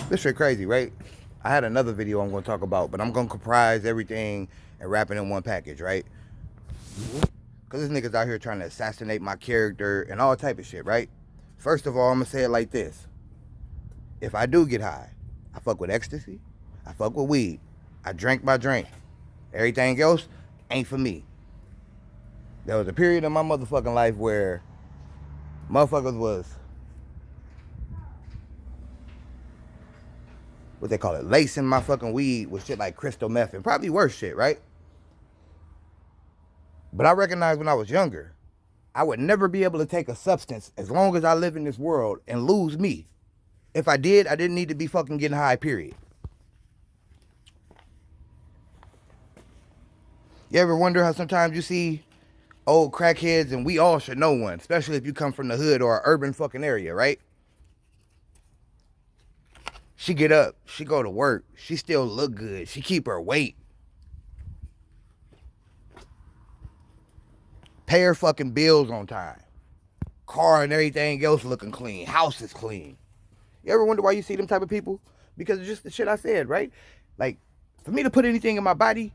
This shit crazy, right? I had another video I'm gonna talk about, but I'm gonna comprise everything and wrap it in one package, right? Cause this niggas out here trying to assassinate my character and all type of shit, right? First of all, I'm gonna say it like this. If I do get high, I fuck with ecstasy, I fuck with weed, I drink my drink. Everything else ain't for me. There was a period in my motherfucking life where motherfuckers was, what they call it, lacing my fucking weed with shit like crystal meth and probably worse shit, right? But I recognized when I was younger, I would never be able to take a substance as long as I live in this world and lose me. If I did, I didn't need to be fucking getting high, period. You ever wonder how sometimes you see old crackheads, and we all should know one, especially if you come from the hood or an urban fucking area, right? She get up, she go to work, she still look good, she keep her weight, pay her fucking bills on time, car and everything else looking clean, house is clean. You ever wonder why you see them type of people? Because it's just the shit I said, right? Like, for me to put anything in my body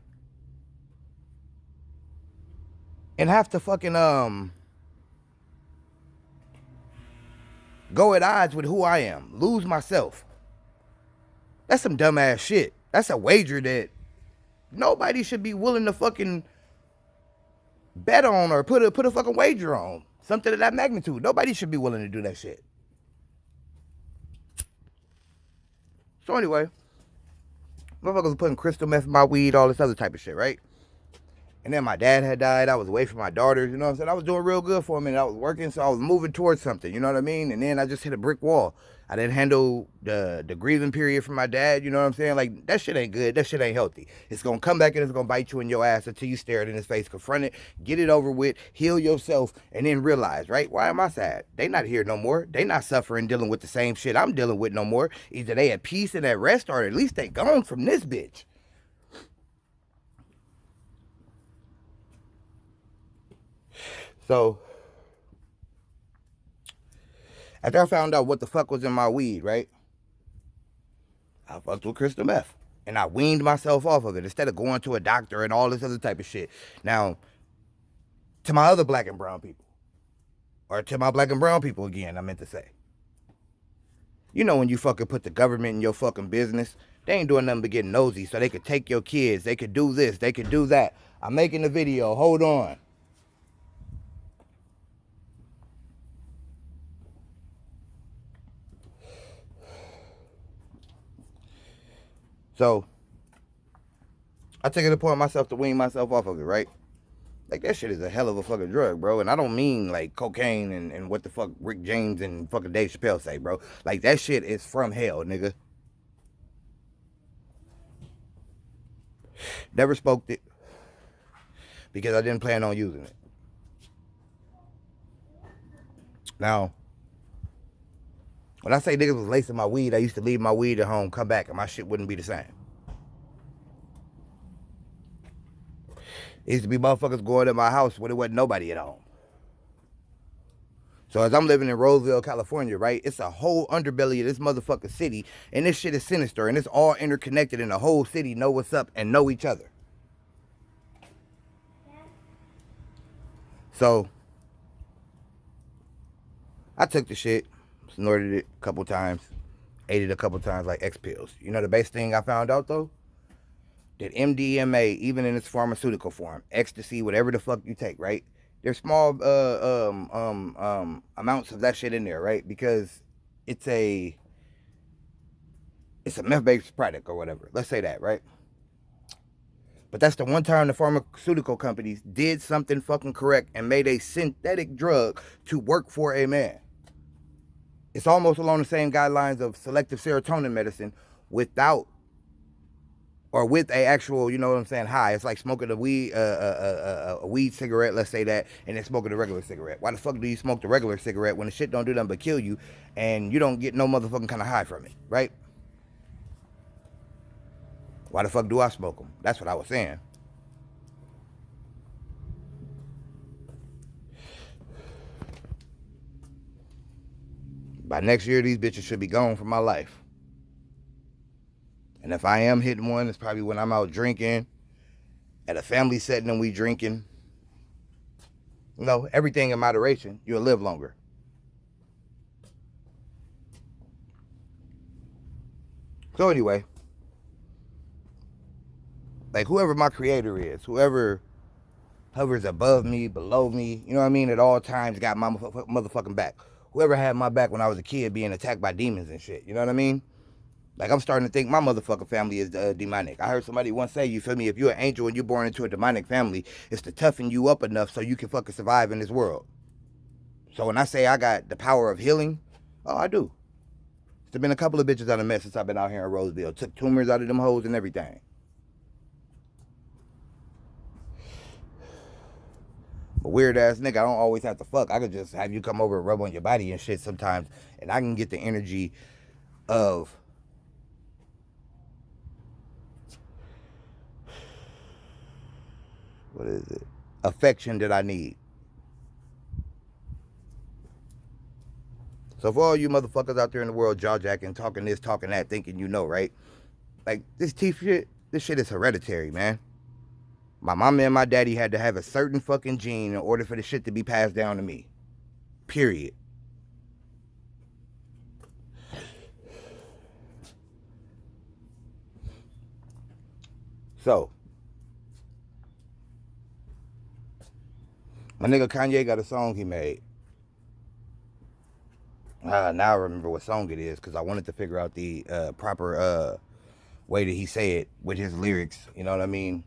and have to fucking go at odds with who I am, lose myself. That's some dumbass shit. That's a wager that nobody should be willing to fucking bet on or put a fucking wager on. Something of that magnitude. Nobody should be willing to do that shit. So anyway, motherfuckers was putting crystal meth in my weed, all this other type of shit, right? And then my dad had died. I was away from my daughters, you know what I'm saying? I was doing real good for a minute. I was working, so I was moving towards something, you know what I mean? And then I just hit a brick wall. I didn't handle the grieving period for my dad, you know what I'm saying? Like, that shit ain't good. That shit ain't healthy. It's gonna come back and it's gonna bite you in your ass until you stare it in his face, confront it, get it over with, heal yourself, and then realize, right? Why am I sad? They not here no more. They not suffering, dealing with the same shit I'm dealing with no more. Either they at peace and at rest, or at least they gone from this bitch. So, after I found out what the fuck was in my weed, right? I fucked with crystal meth. And I weaned myself off of it instead of going to a doctor and all this other type of shit. Now, to my other black and brown people, or to my black and brown people again, I meant to say. You know when you fucking put the government in your fucking business, they ain't doing nothing but getting nosy so they could take your kids. They could do this. They could do that. I'm making a video. Hold on. So, I take it upon myself to wean myself off of it, right? Like, that shit is a hell of a fucking drug, bro. And I don't mean, like, cocaine and what the fuck Rick James and fucking Dave Chappelle say, bro. Like, that shit is from hell, nigga. Never smoked it because I didn't plan on using it. Now, when I say niggas was lacing my weed, I used to leave my weed at home, come back, and my shit wouldn't be the same. It used to be motherfuckers going to my house when there wasn't nobody at home. So as I'm living in Roseville, California, right, it's a whole underbelly of this motherfucking city, and this shit is sinister, and it's all interconnected, and the whole city know what's up and know each other. So, I took the shit, snorted it a couple times, ate it a couple times like X pills. You know the best thing I found out though? That MDMA, even in its pharmaceutical form, ecstasy, whatever the fuck you take, right? There's small amounts of that shit in there, right? Because it's a meth-based product or whatever. Let's say that, right? But that's the one time the pharmaceutical companies did something fucking correct and made a synthetic drug to work for a man. It's almost along the same guidelines of selective serotonin medicine without or with a actual, you know what I'm saying, high. It's like smoking a weed cigarette, let's say that, and then smoking a regular cigarette. Why the fuck do you smoke the regular cigarette when the shit don't do nothing but kill you and you don't get no motherfucking kind of high from it, right? Why the fuck do I smoke them? That's what I was saying. By next year, these bitches should be gone from my life. And if I am hitting one, it's probably when I'm out drinking, at a family setting and we drinking. You know, everything in moderation, you'll live longer. So anyway, like whoever my creator is, whoever hovers above me, below me, you know what I mean, at all times got my motherfucking back. Whoever had my back when I was a kid being attacked by demons and shit, you know what I mean? Like, I'm starting to think my motherfucking family is demonic. I heard somebody once say, you feel me, if you're an angel and you're born into a demonic family, it's to toughen you up enough so you can fucking survive in this world. So when I say I got the power of healing, oh, I do. There's been a couple of bitches I done met since I've been out here in Roseville. Took tumors out of them hoes and everything. But weird ass nigga, I don't always have to fuck. I could just have you come over and rub on your body and shit sometimes, and I can get the energy of what is it? Affection that I need. So for all you motherfuckers out there in the world jaw jacking, talking this, talking that, thinking you know, right? Like this teeth shit, this shit is hereditary, man. My mama and my daddy had to have a certain fucking gene in order for the shit to be passed down to me. Period. So, my nigga Kanye got a song he made. Now I remember what song it is because I wanted to figure out the proper way that he say it with his lyrics. You know what I mean?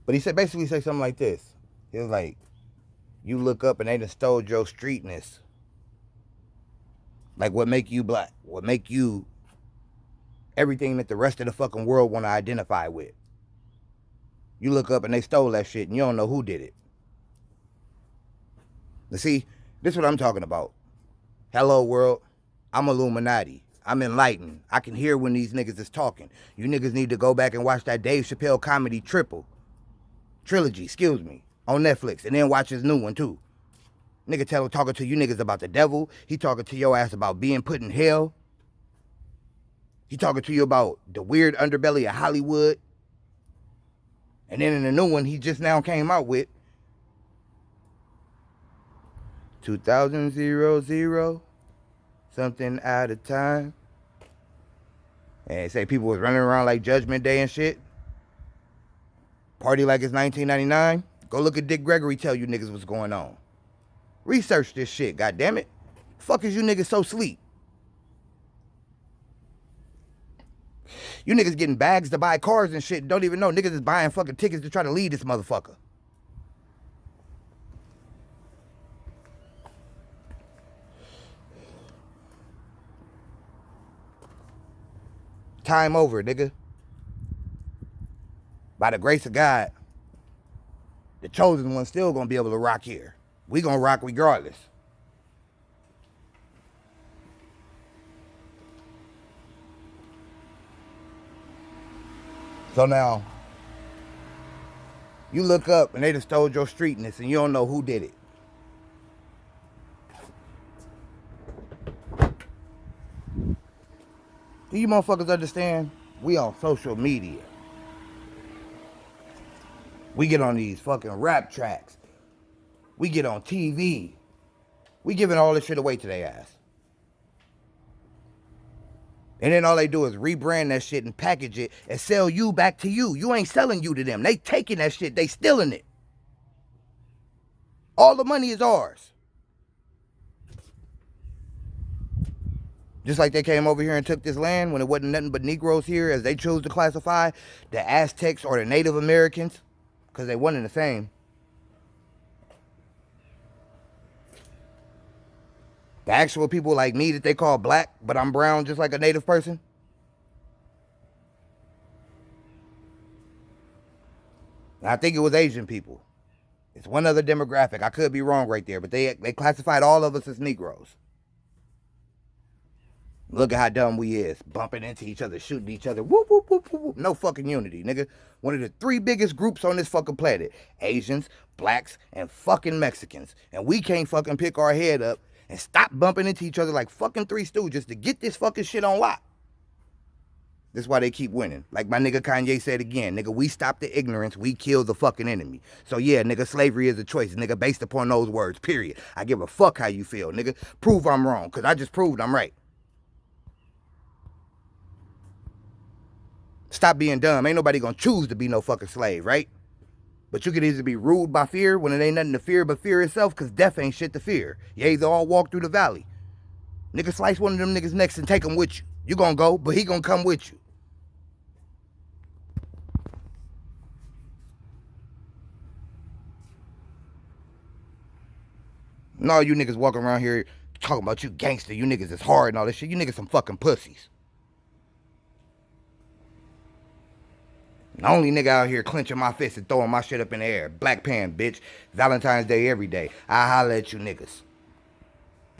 But he said basically say something like this. He was like, you look up and they done stole your streetness. Like what make you black? What make you everything that the rest of the fucking world want to identify with? You look up and they stole that shit and you don't know who did it. Now see, this is what I'm talking about. Hello world, I'm Illuminati. I'm enlightened. I can hear when these niggas is talking. You niggas need to go back and watch that Dave Chappelle comedy trilogy, excuse me, on Netflix, and then watch his new one too. Nigga talking to you niggas about the devil. He talking to your ass about being put in hell. He talking to you about the weird underbelly of Hollywood. And then in the new one he just now came out with 2000 something at a time. And say people was running around like Judgment Day and shit. Party like it's 1999. Go look at Dick Gregory tell you niggas what's going on. Research this shit, goddammit. Fuck is you niggas so sleep? You niggas getting bags to buy cars and shit. Don't even know niggas is buying fucking tickets to try to lead this motherfucker. Time over, nigga. By the grace of God, the chosen one's still gonna be able to rock here. We gonna rock regardless. So now, you look up and they just stole your streetness and you don't know who did it. Do you motherfuckers understand? We on social media. We get on these fucking rap tracks. We get on TV. We giving all this shit away to their ass. And then all they do is rebrand that shit and package it and sell you back to you. You ain't selling you to them. They taking that shit. They stealing it. All the money is ours. Just like they came over here and took this land when it wasn't nothing but Negroes here, as they chose to classify the Aztecs or the Native Americans, because they wasn't the same. The actual people like me that they call black, but I'm brown just like a native person. And I think it was Asian people. It's one other demographic. I could be wrong right there, but they classified all of us as Negroes. Look at how dumb we is. Bumping into each other, shooting each other. Whoop, whoop, whoop, whoop, whoop. No fucking unity, nigga. One of the 3 biggest groups on this fucking planet. Asians, blacks, and fucking Mexicans. And we can't fucking pick our head up and stop bumping into each other like fucking 3 stooges to get this fucking shit on lock. That's why they keep winning. Like my nigga Kanye said again, nigga, we stop the ignorance, we kill the fucking enemy. So yeah, nigga, slavery is a choice, nigga, based upon those words, period. I give a fuck how you feel, nigga. Prove I'm wrong, because I just proved I'm right. Stop being dumb. Ain't nobody gonna choose to be no fucking slave, right? But you could either be ruled by fear when it ain't nothing to fear but fear itself, because death ain't shit to fear. You either all walk through the valley. Nigga, slice one of them niggas next and take him with you. You gonna go, but he gonna come with you. And all you niggas walking around here talking about you gangster, you niggas is hard and all this shit. You niggas some fucking pussies. The only nigga out here clenching my fist and throwing my shit up in the air. Black Pan, bitch. Valentine's Day every day. I holla at you niggas.